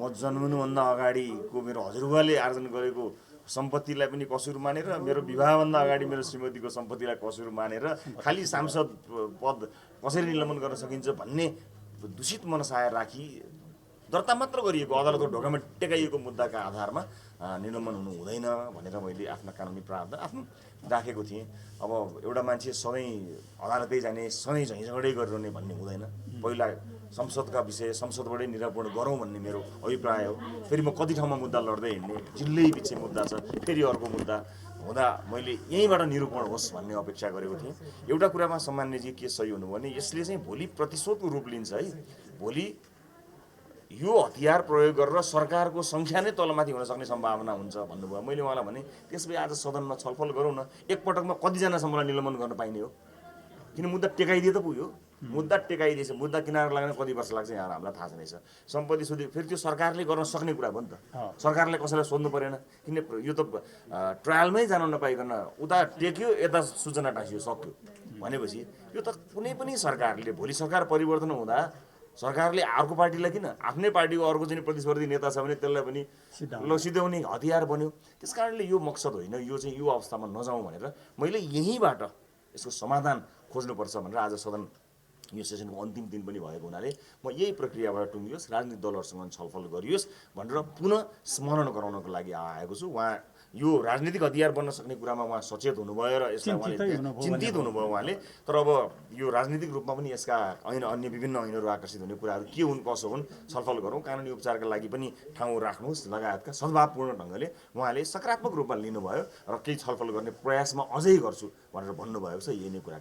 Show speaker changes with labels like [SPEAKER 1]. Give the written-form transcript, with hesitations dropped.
[SPEAKER 1] म जन्मनुभन्दा अगाडिको मेरो हजुरबाले आर्जन गरेको सम्पत्तिलाई पनि कसुर मानेर मेरो विवाहभन्दा अगाडि मेरो श्रीमतीको सम्पत्तिलाई कसुर मानेर खालि सांसद पद कसरी निलम्बन गर्न सकिन्छ भन्ने दूषित मनसाय राखी दर्ता मात्र गरिएको अदालतको ढोकामा टेकाइएको मुद्दाका आधारमा निलम्बन हुनु हुँदैन भनेर मैले आफ्ना कानुनी प्रावधान आफ्नो राखेको थिएँ। अब एउटा मान्छे सधैँ अदालतै जाने सधैँ झैँझगडै गरिरहने भन्ने हुँदैन। पहिला संसदका विषय संसदबाटै निराकरण गरौँ भन्ने मेरो अभिप्राय हो। फेरि म कति ठाउँमा मुद्दा लड्दै हिँड्ने, जिल्लै पछि मुद्दा छ, फेरि अर्को मुद्दा हुँदा मैले यहीँबाट निरूपण होस् भन्ने अपेक्षा गरेको थिएँ। एउटा कुरामा सामान्यजी के सही हुनुभयो भने यसले चाहिँ भोलि प्रतिशोधको रूप लिन्छ है। भोलि यो हतियार प्रयोग गरेर सरकारको सङ्ख्या नै तलमाथि हुन सक्ने सम्भावना हुन्छ भन्नुभयो। मैले उहाँलाई भने त्यसो भए आज सदनमा छलफल गरौँ न, एकपटकमा कतिजनासम्मलाई निलम्बन गर्न पाइने हो, किन मुद्दा टेकाइदिए त पुग्यो। मुद्दा टेकाइदिएछ, मुद्दा किनारा लाग्न कति वर्ष लाग्छ यहाँ हामीलाई थाहा छैन। सम्पत्ति सुधि फेरि त्यो सरकारले गर्न सक्ने कुरा हो नि त। सरकारले कसैलाई सोध्नु परेन, किन यो त ट्रायलमै जान नपाइकन उता टेक्यो यता सूचना टाँसियो सक्यो भनेपछि यो त कुनै पनि सरकारले भोलि सरकार परिवर्तन हुँदा सरकारले अर्को पार्टीलाई किन आफ्नै पार्टीको अर्को चाहिँ प्रतिस्पर्धी नेता छ भने त्यसलाई पनि सिध्याउने हतियार बन्यो। त्यस कारणले यो मकसद होइन, यो चाहिँ यो अवस्थामा नजाउँ भनेर मैले यहीँबाट यसको समाधान खोज्नुपर्छ भनेर आज सदन यो सेसनको अन्तिम दिन पनि भएको हुनाले म यही प्रक्रियाबाट टुङ्गियोस्, राजनीतिक दलहरूसँग छलफल गरियोस् भनेर पुनः स्मरण गराउनको लागि आएको छु। उहाँ यो राजनीतिक हतियार बन्न सक्ने कुरामा उहाँ सचेत हुनुभयो र यसलाई उहाँले चिन्तित हुनुभयो उहाँले। तर अब यो राजनीतिक रूपमा पनि यसका अन्य विभिन्न ऐनहरू आकर्षित हुने कुराहरू के हुन् कसो हुन् छलफल गरौँ, कानुनी उपचारका लागि पनि ठाउँ राख्नुहोस् लगायतका सद्भावपूर्ण ढङ्गले उहाँले सकारात्मक रूपमा लिनुभयो र केही छलफल गर्ने प्रयासमा अझै गर्छु भनेर भन्नुभएको छ। यही नै कुरा